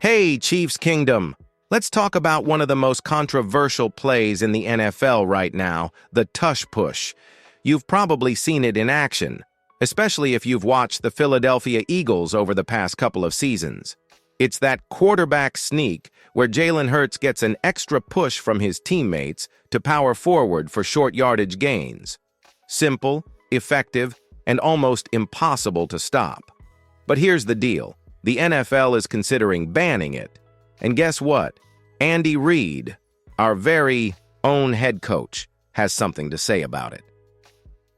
Hey, Chiefs Kingdom! Let's talk about one of the most controversial plays in the NFL right now, the tush push. You've probably seen it in action, especially if you've watched the Philadelphia Eagles over the past couple of seasons. It's that quarterback sneak where Jalen Hurts gets an extra push from his teammates to power forward for short yardage gains. Simple, effective, and almost impossible to stop. But here's the deal. The NFL is considering banning it. And guess what? Andy Reid, our very own head coach, has something to say about it.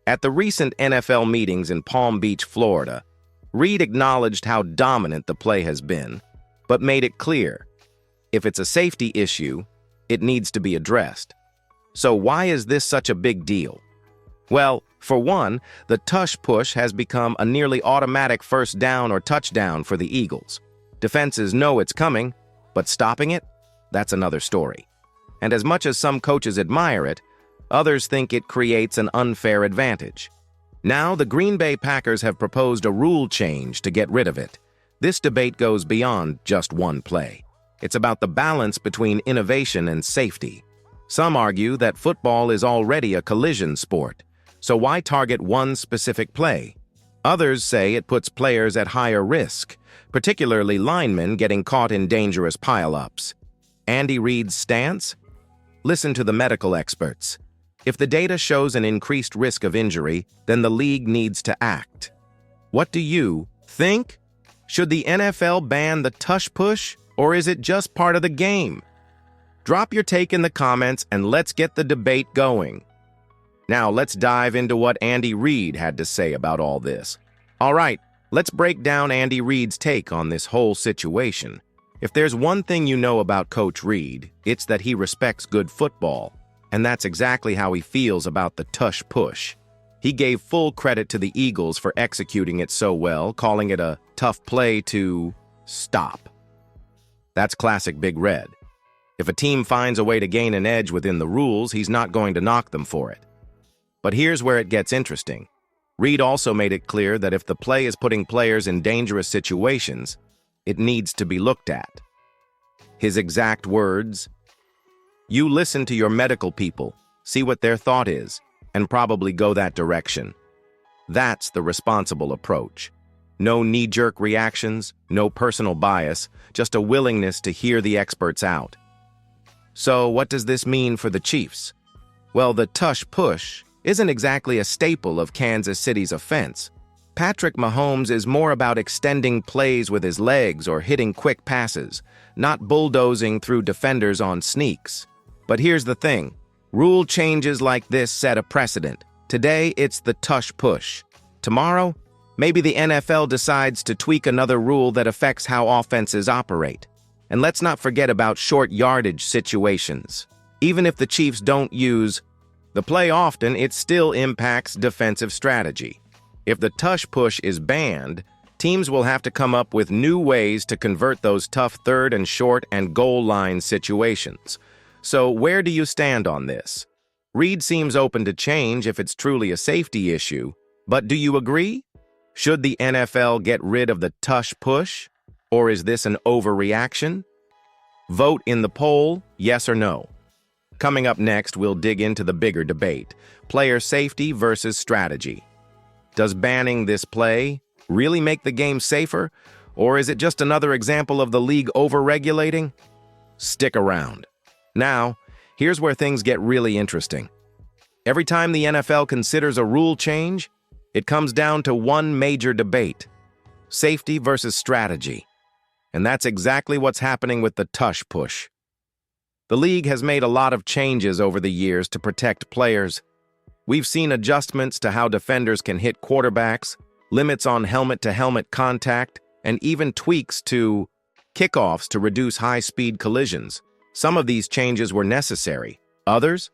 At the recent NFL meetings in Palm Beach, Florida, Reid acknowledged how dominant the play has been, but made it clear, if it's a safety issue, it needs to be addressed. So why is this such a big deal? Well, for one, the tush push has become a nearly automatic first down or touchdown for the Eagles. Defenses know it's coming, but stopping it? That's another story. And as much as some coaches admire it, others think it creates an unfair advantage. Now, the Green Bay Packers have proposed a rule change to get rid of it. This debate goes beyond just one play. It's about the balance between innovation and safety. Some argue that football is already a collision sport, so why target one specific play? Others say it puts players at higher risk, particularly linemen getting caught in dangerous pile-ups. Andy Reid's stance? Listen to the medical experts. If the data shows an increased risk of injury, then the league needs to act. What do you think? Should the NFL ban the tush push, or is it just part of the game? Drop your take in the comments and let's get the debate going. Now let's dive into what Andy Reid had to say about all this. All right, let's break down Andy Reid's take on this whole situation. If there's one thing you know about Coach Reid, it's that he respects good football, and that's exactly how he feels about the tush push. He gave full credit to the Eagles for executing it so well, calling it a tough play to stop. That's classic Big Red. If a team finds a way to gain an edge within the rules, he's not going to knock them for it. But here's where it gets interesting. Reid also made it clear that if the play is putting players in dangerous situations, it needs to be looked at. His exact words, "You listen to your medical people, see what their thought is, and probably go that direction." That's the responsible approach. No knee-jerk reactions, no personal bias, just a willingness to hear the experts out. So what does this mean for the Chiefs? Well, the tush push isn't exactly a staple of Kansas City's offense. Patrick Mahomes is more about extending plays with his legs or hitting quick passes, not bulldozing through defenders on sneaks. But here's the thing. Rule changes like this set a precedent. Today, it's the tush push. Tomorrow, maybe the NFL decides to tweak another rule that affects how offenses operate. And let's not forget about short yardage situations. Even if the Chiefs don't use the play often, it still impacts defensive strategy. If the tush push is banned, teams will have to come up with new ways to convert those tough third and short and goal line situations. So where do you stand on this? Reid seems open to change if it's truly a safety issue, but do you agree? Should the NFL get rid of the tush push, or is this an overreaction? Vote in the poll, yes or no. Coming up next, we'll dig into the bigger debate, player safety versus strategy. Does banning this play really make the game safer, or is it just another example of the league overregulating? Stick around. Now, here's where things get really interesting. Every time the NFL considers a rule change, it comes down to one major debate: safety versus strategy. And that's exactly what's happening with the tush push. The league has made a lot of changes over the years to protect players. We've seen adjustments to how defenders can hit quarterbacks, limits on helmet-to-helmet contact, and even tweaks to kickoffs to reduce high-speed collisions. Some of these changes were necessary. Others?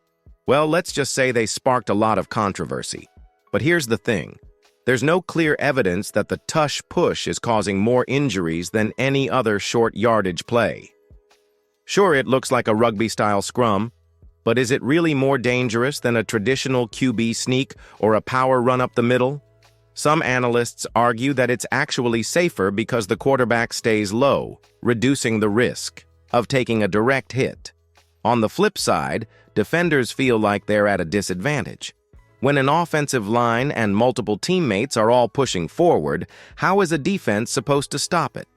Well, let's just say they sparked a lot of controversy. But here's the thing. There's no clear evidence that the tush push is causing more injuries than any other short yardage play. Sure, it looks like a rugby-style scrum, but is it really more dangerous than a traditional QB sneak or a power run up the middle? Some analysts argue that it's actually safer because the quarterback stays low, reducing the risk of taking a direct hit. On the flip side, defenders feel like they're at a disadvantage. When an offensive line and multiple teammates are all pushing forward, how is a defense supposed to stop it?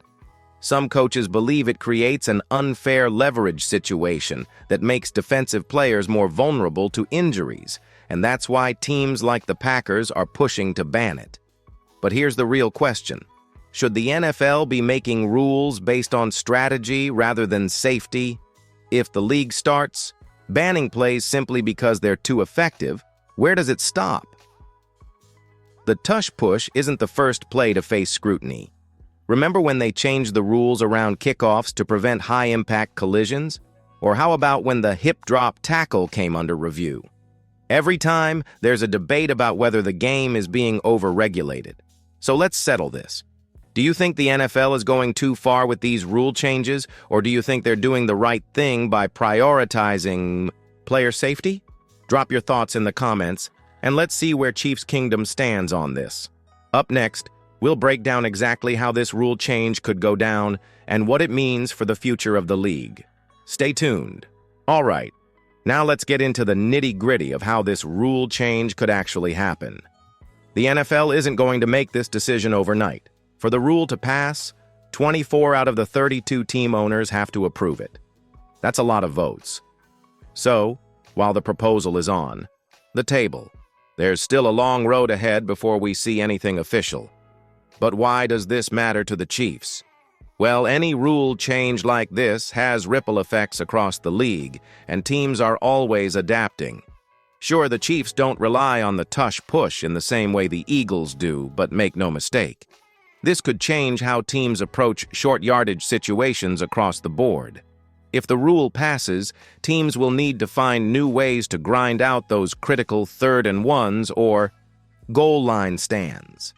Some coaches believe it creates an unfair leverage situation that makes defensive players more vulnerable to injuries, and that's why teams like the Packers are pushing to ban it. But here's the real question. Should the NFL be making rules based on strategy rather than safety? If the league starts banning plays simply because they're too effective, where does it stop? The tush push isn't the first play to face scrutiny. Remember when they changed the rules around kickoffs to prevent high-impact collisions? Or how about when the hip drop tackle came under review? Every time, there's a debate about whether the game is being over-regulated. So let's settle this. Do you think the NFL is going too far with these rule changes, or do you think they're doing the right thing by prioritizing player safety? Drop your thoughts in the comments, and let's see where Chiefs Kingdom stands on this. Up next, we'll break down exactly how this rule change could go down and what it means for the future of the league. Stay tuned. All right, now let's get into the nitty-gritty of how this rule change could actually happen. The NFL isn't going to make this decision overnight. For the rule to pass, 24 out of the 32 team owners have to approve it. That's a lot of votes. So, while the proposal is on the table, there's still a long road ahead before we see anything official. But why does this matter to the Chiefs? Well, any rule change like this has ripple effects across the league, and teams are always adapting. Sure, the Chiefs don't rely on the tush push in the same way the Eagles do, but make no mistake. This could change how teams approach short yardage situations across the board. If the rule passes, teams will need to find new ways to grind out those critical 3rd and 1s or goal line stands.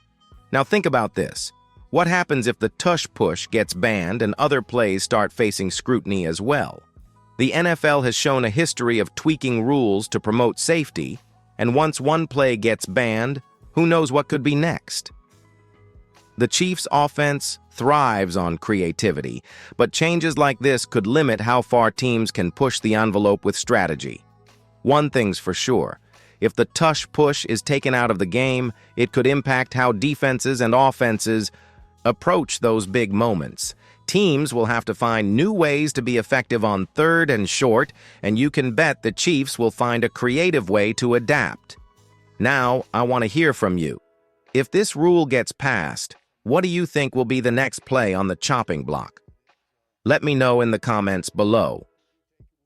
Now think about this. What happens if the tush push gets banned and other plays start facing scrutiny as well? The NFL has shown a history of tweaking rules to promote safety, and once one play gets banned, who knows what could be next? The Chiefs' offense thrives on creativity, but changes like this could limit how far teams can push the envelope with strategy. One thing's for sure. If the tush push is taken out of the game, it could impact how defenses and offenses approach those big moments. Teams will have to find new ways to be effective on 3rd and short, and you can bet the Chiefs will find a creative way to adapt. Now, I want to hear from you. If this rule gets passed, what do you think will be the next play on the chopping block? Let me know in the comments below.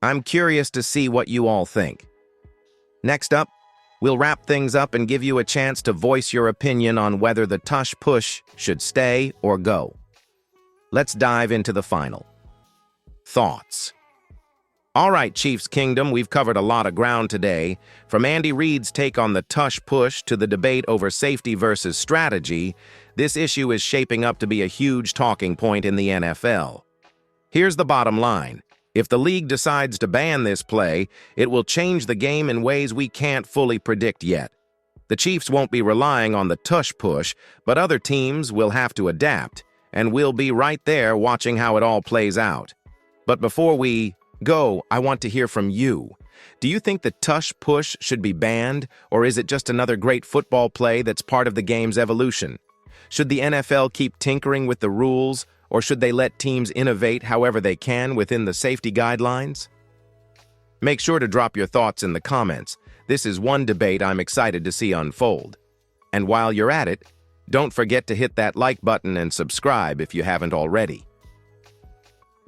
I'm curious to see what you all think. Next up, we'll wrap things up and give you a chance to voice your opinion on whether the tush push should stay or go. Let's dive into the final thoughts. All right, Chiefs Kingdom, we've covered a lot of ground today. From Andy Reid's take on the tush push to the debate over safety versus strategy, this issue is shaping up to be a huge talking point in the NFL. Here's the bottom line. If the league decides to ban this play, it will change the game in ways we can't fully predict yet. The Chiefs won't be relying on the tush push, but other teams will have to adapt, and we'll be right there watching how it all plays out. But before we go, I want to hear from you. Do you think the tush push should be banned, or is it just another great football play that's part of the game's evolution? Should the NFL keep tinkering with the rules, or should they let teams innovate however they can within the safety guidelines? Make sure to drop your thoughts in the comments. This is one debate I'm excited to see unfold. And while you're at it, don't forget to hit that like button and subscribe if you haven't already.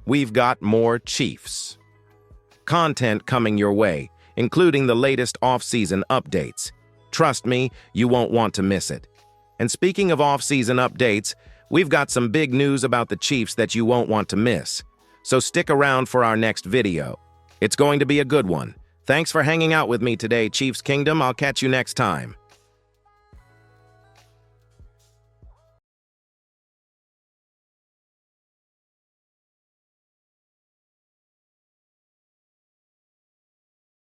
We've got more Chiefs content coming your way, including the latest off-season updates. Trust me, you won't want to miss it. And speaking of off-season updates, we've got some big news about the Chiefs that you won't want to miss. So stick around for our next video. It's going to be a good one. Thanks for hanging out with me today, Chiefs Kingdom. I'll catch you next time.